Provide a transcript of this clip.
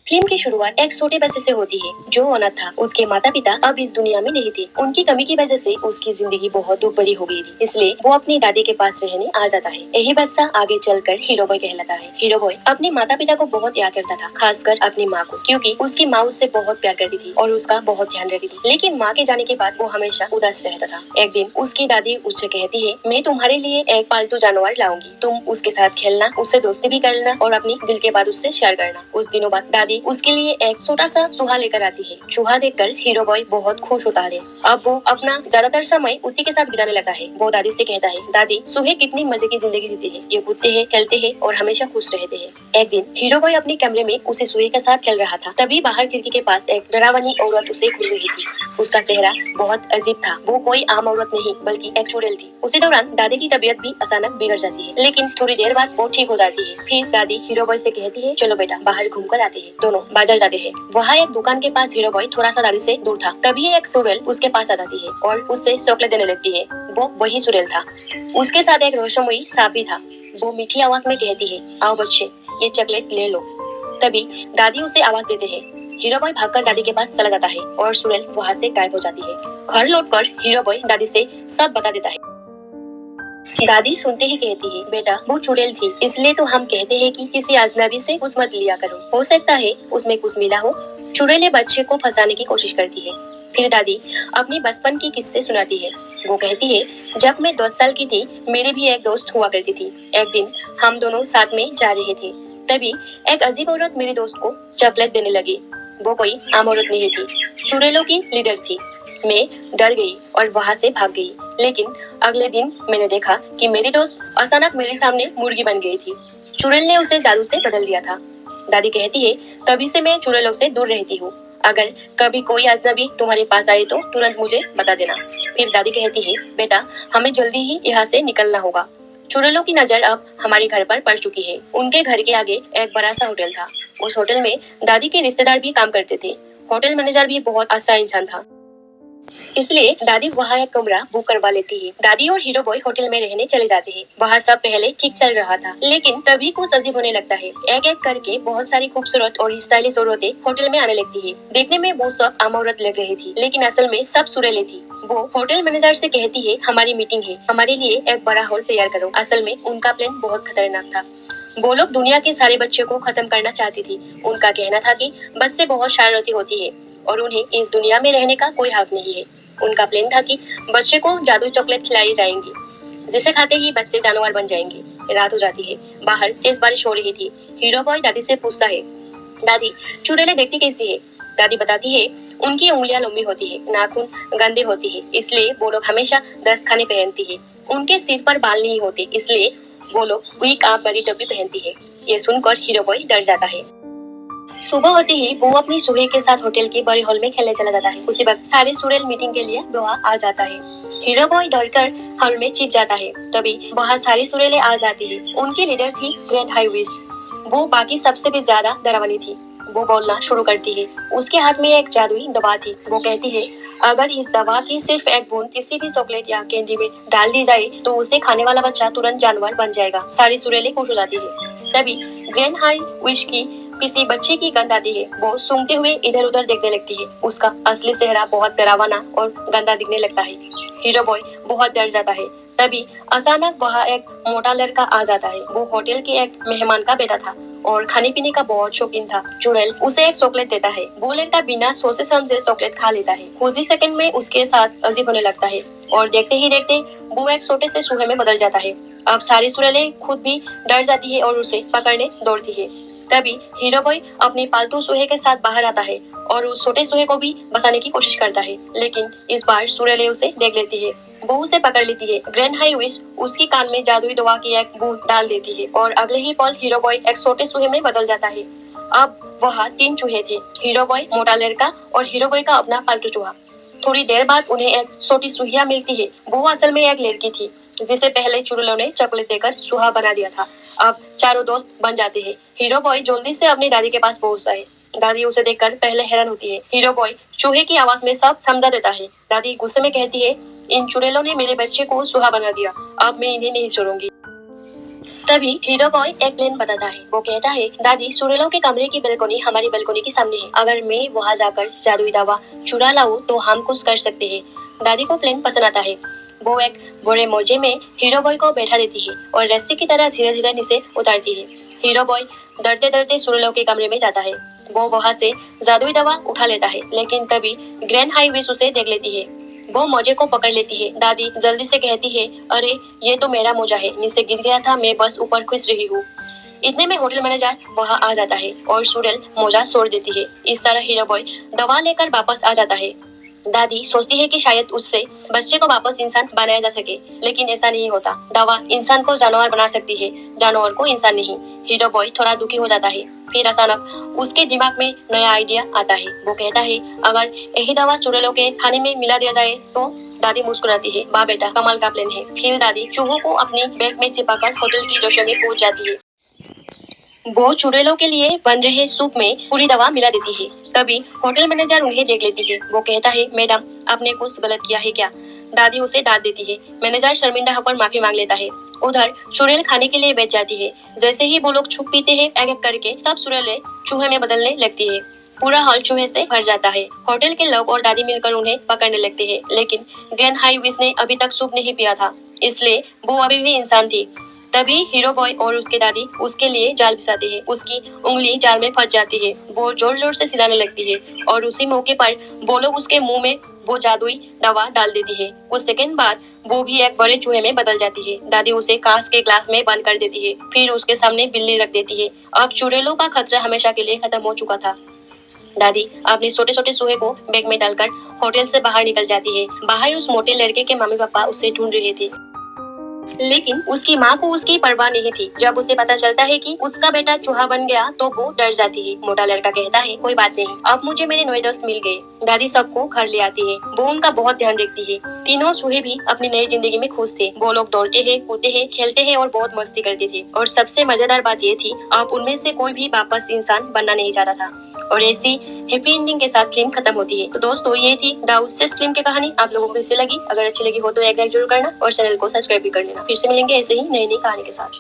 Film की शुरुआत एक छोटे बच्चे से होती है जो अनाथ था। उसके माता पिता अब इस दुनिया में नहीं थे। उनकी कमी की वजह से उसकी जिंदगी बहुत दुख भरी हो गई थी, इसलिए वो अपनी दादी के पास रहने आ जाता है। यही बच्चा आगे चलकर हीरो बॉय कहलाता है। हीरो बॉय अपने माता पिता को बहुत याद करता था, खासकर अपनी माँ को, क्योंकि उसकी माँ उससे बहुत प्यार करती थी और उसका बहुत ध्यान रखती थी। लेकिन माँ के जाने के बाद वो हमेशा उदास रहता था। एक दिन उसकी दादी उससे कहती है, मैं तुम्हारे लिए एक पालतू जानवर लाऊंगी, तुम उसके साथ खेलना, उससे दोस्ती भी करना और अपनी दिल के बात उससे शेयर करना। कुछ दिनों बाद दादी उसके लिए एक छोटा सा चूहा लेकर आती है। चूहा देखकर हीरो बॉय बहुत खुश होता है। अब वो अपना ज्यादातर समय उसी के साथ बिताने लगा है। वो दादी से कहता है, दादी चूहे कितनी मजे की जिंदगी जीते हैं, ये कूदते हैं, खेलते हैं और हमेशा खुश रहते हैं। एक दिन हीरो बॉय अपने कमरे में उसी चूहे के साथ खेल रहा था। तभी बाहर खिड़की के पास एक डरावनी औरत उसे घूर रही थी। उसका चेहरा बहुत अजीब था। वो कोई आम औरत नहीं बल्कि एक चुड़ैल थी। उसी दौरान दादी की तबीयत भी अचानक बिगड़ जाती है, लेकिन थोड़ी देर बाद वो ठीक हो जाती है। फिर दादी हीरो बॉय से कहती है, चलो बेटा बाहर घूम कर आते हैं। दोनों बाजार जाते हैं। वहाँ एक दुकान के पास हीरो बॉय थोड़ा सा दादी से दूर था। तभी एक चुड़ैल उसके पास आ जाती है और उससे चॉकलेट देने लगती है। वो वही चुड़ैल था। उसके साथ एक रहस्यमयी सांप भी था। वो मीठी आवाज में कहती है, आओ बच्चे ये चॉकलेट ले लो। तभी दादी उसे आवाज देते हैं। हीरो बॉय भागकर दादी के पास चला जाता है और चुड़ैल वहाँ से गायब हो जाती है। घर लौटकर हीरो बॉय दादी से सब बता देता है। दादी सुनते ही कहती है, बेटा वो चुड़ैल थी, इसलिए तो हम कहते हैं कि किसी अजनबी से कुछ मत लिया करो, हो सकता है उसमें कुछ मिला हो। चुड़ैल बच्चे को फंसाने की कोशिश करती है। फिर दादी अपनी बचपन की किस्से सुनाती है। वो कहती है, जब मैं 10 साल की थी मेरी भी एक दोस्त हुआ करती थी। एक दिन हम दोनों साथ में जा रहे थे। तभी एक अजीब औरत मेरे दोस्त को चॉकलेट देने लगी। वो कोई आम औरत नहीं थी, चुड़ैलों की लीडर थी। मैं डर गई और वहाँ से भाग गई। लेकिन अगले दिन मैंने देखा कि मेरी दोस्त अचानक मेरे सामने मुर्गी बन गई थी। चुड़ैल ने उसे जादू से बदल दिया था। दादी कहती है, तभी से मैं चुड़ैलों से दूर रहती हूँ। अगर कभी कोई अजनबी तुम्हारे पास आए तो तुरंत मुझे बता देना। फिर दादी कहती है, बेटा हमें जल्दी ही यहाँ से निकलना होगा। चुड़ैलों की नजर अब हमारे घर पर पड़ चुकी है। उनके घर के आगे एक बड़ा सा होटल था। उस होटल में दादी के रिश्तेदार भी काम करते थे। होटल मैनेजर भी बहुत अच्छा इंसान था, इसलिए दादी वहाँ एक कमरा बुक करवा लेती है। दादी और हीरो बॉय होटल में रहने चले जाते हैं। वहाँ सब पहले ठीक चल रहा था, लेकिन तभी कुछ अजीब होने लगता है। एक एक करके बहुत सारी खूबसूरत और स्टाइलिश औरतें होटल में आने लगती है। देखने में वो सब आम औरत लग रही थी, लेकिन असल में सब चुड़ैलें थी। वो होटल मैनेजर से कहती है, हमारी मीटिंग है, हमारे लिए एक बड़ा हॉल तैयार करो। असल में उनका प्लान बहुत खतरनाक था। वो लोग दुनिया के सारे बच्चों को खत्म करना चाहती थी। उनका कहना था कि बच्चे बहुत शरारती होती है और उन्हें इस दुनिया में रहने का कोई हक नहीं है। उनका प्लान था कि बच्चे को जादू चॉकलेट खिलाई जाएंगी, जिसे खाते ही बच्चे जानवर बन जाएंगे। रात हो जाती है। बाहर तेज बारिश हो रही थी। हीरो बॉय दादी से पूछता है, दादी चुड़ैलें देखती कैसी है? दादी बताती है, उनकी उंगलियां लंबी होती है, नाखून गंदे होती है, इसलिए वो लोग हमेशा दस्तखाने पहनती है। उनके सिर पर बाल नहीं होते, इसलिए वो लोग वीक आंख वाली टोपी पहनती है। ये सुनकर हीरो बॉय डर जाता है। सुबह होते ही वो अपनी चूहे के साथ होटल के बड़े हॉल में खेलने चला जाता है। उसी वक्त सारे चुड़ैल मीटिंग के लिए वहाँ आ जाता है। हीरो बॉय डरकर हॉल में छिप जाता है। तभी वहाँ सारी चुड़ैलें आ जाती है। उनकी लीडर थी ग्रैंड हाई विश। वो बाकी सबसे भी ज्यादा डरावनी थी। वो बोलना शुरू करती है। उसके हाथ में एक जादुई दवा थी। वो कहती है, अगर इस दवा की सिर्फ एक बूंद किसी भी चॉकलेट या कैंडी में डाल दी जाए तो उसे खाने वाला बच्चा तुरंत जानवर बन जाएगा। सारी चुड़ैलें खुश हो जाती है। तभी ग्रैंड हाई विश की किसी बच्चे की गंध आती है। वो सूंघते हुए इधर उधर देखने लगती है। उसका असली चेहरा बहुत डरावना और गंदा दिखने लगता है। हीरो बॉय बहुत डर जाता है। तभी अचानक वहाँ एक मोटा लड़का आ जाता है। वो होटल के एक मेहमान का बेटा था और खाने पीने का बहुत शौकीन था। चुड़ैल उसे एक चॉकलेट देता है। वो लड़का बिना सोचे समझे चॉकलेट खा लेता है। कुछ ही सेकंड में उसके साथ अजीब होने लगता है और देखते ही देखते वो एक छोटे से चूहे में बदल जाता है। अब सारी चुड़ैलें खुद भी डर जाती है और उसे पकड़ने दौड़ती है। तभी हीरो बॉय अपने पालतू चूहे के साथ बाहर आता है और उस छोटे चूहे को भी बचाने की कोशिश करता है, लेकिन इस बार चुड़ैलें उसे देख लेती है। वो उसे पकड़ लेती है। ग्रैंड हाई विश उसकी कान में जादुई दवा की एक बूंद डाल देती है और अगले ही पल हीरो बॉय एक छोटे चूहे में बदल जाता है। अब वहाँ 3 चूहे थे, हीरो बॉय, मोटा लड़का और हीरो बॉय का अपना पालतू चूहा। थोड़ी देर बाद उन्हें एक छोटी चूहिया मिलती है। वो असल में एक लड़की थी जिसे पहले चुड़ैलों ने चॉकलेट देकर चूहा बना दिया था। अब चारों दोस्त बन जाते हैं। हीरो बॉय जल्दी से अपनी दादी के पास पहुंचता है। दादी उसे देखकर पहले हैरान होती है। हीरो बॉय चूहे की आवाज में सब समझा देता है। दादी गुस्से में कहती है, इन चुड़ैलों ने मेरे बच्चे को चूहा बना दिया, अब मैं इन्हें नहीं छोड़ूंगी। तभी हीरो बॉय एक प्लान बताता है। वो कहता है, दादी चुड़ैलों के कमरे की बालकनी हमारी बालकनी के सामने है। अगर मैं वहाँ जाकर जादुई दवा चुरा लाऊं तो हम कुछ कर सकते हैं। दादी को प्लान पसंद आता है। वो एक बड़े मोजे में हीरो बॉय को बैठा देती है और रस्सी की तरह धीरे धीरे नीचे उतारती है। हीरो बॉय डरते डरते चुड़ैलों के कमरे में जाता है। वो वहाँ से जादुई दवा उठा लेता है, लेकिन तभी ग्रैंड हाई विश उसे देख लेती है। वो मोजे को पकड़ लेती है। दादी जल्दी से कहती है, अरे ये तो मेरा मोजा है, नीचे गिर गया था, मैं बस ऊपर खुश रही हूँ। इतने में होटल मैनेजर वहाँ आ जाता है और चुड़ैल मोजा छोड़ देती है। इस तरह हीरो बॉय दवा लेकर वापस आ जाता है। दादी सोचती है कि शायद उससे बच्चे को वापस इंसान बनाया जा सके, लेकिन ऐसा नहीं होता। दवा इंसान को जानवर बना सकती है, जानवर को इंसान नहीं। हीरो बॉय थोड़ा दुखी हो जाता है। फिर अचानक उसके दिमाग में नया आइडिया आता है। वो कहता है, अगर यही दवा चुड़ैलों के खाने में मिला दिया जाए तो। दादी मुस्कुराती है। वाह बेटा, कमाल का प्लान है। फिर दादी चूहों को अपनी बैग में छिपाकर होटल की रसोई में पहुंच जाती है। वो चुड़ैलों के लिए बन रहे सूप में पूरी दवा मिला देती है। तभी होटल मैनेजर उन्हें देख लेती है। वो कहता है, मैडम आपने कुछ गलत किया है क्या? दादी उसे डांट देती है। मैनेजर शर्मिंदा होकर माफी मांग लेता है। उधर चुड़ैल खाने के लिए बैठ जाती है। जैसे ही वो लोग छुप पीते हैं, एक एक करके सब चुड़ैलें चूहे में बदलने लगती है। पूरा हॉल चूहे से भर जाता है। होटल के लोग और दादी मिलकर उन्हें पकड़ने लगते हैं, लेकिन ग्रैंड हाई विश ने अभी तक सूप नहीं पिया था, इसलिए वो अभी भी इंसान थी। तभी हीरो बॉय और उसके दादी उसके लिए जाल बिछाते हैं। उसकी उंगली जाल में फंस जाती है। वो जोर जोर से चिल्लाने लगती है और उसी मौके पर वो लोग उसके मुंह में वो जादुई दवा डाल देती है। कुछ सेकंड बाद वो भी एक बड़े चूहे में बदल जाती है। दादी उसे कांच के ग्लास में बंद कर देती है। फिर उसके सामने बिल्ली रख देती है। अब चुड़ैलों का खतरा हमेशा के लिए खत्म हो चुका था। दादी अपने छोटे छोटे चूहे को बैग में डालकर होटल से बाहर निकल जाती है। बाहर उस मोटे लड़के के मम्मी पापा उसे ढूंढ रहे थे, लेकिन उसकी माँ को उसकी परवाह नहीं थी। जब उसे पता चलता है कि उसका बेटा चूहा बन गया तो वो डर जाती है। मोटा लड़का कहता है, कोई बात नहीं, अब मुझे मेरे नए दोस्त मिल गए। दादी सबको घर ले आती है। वो उनका बहुत ध्यान रखती है। तीनों चूहे भी अपनी नई जिंदगी में खुश थे। वो लोग दौड़ते हैं, कूदते हैं, खेलते हैं और बहुत मस्ती करते थे। और सबसे मजेदार बात ये थी, अब उनमें से कोई भी वापस इंसान बनना नहीं चाहता था। और ऐसी हैप्पी एंडिंग के साथ फिल्म खत्म होती है। तो दोस्तों, ये थी द उस्सेस फिल्म की कहानी। आप लोगों को कैसी लगी? अगर अच्छी लगी हो तो एक लाइक जरूर करना और चैनल को सब्सक्राइब भी कर लेना। फिर से मिलेंगे ऐसे ही नई नई कहानी के साथ।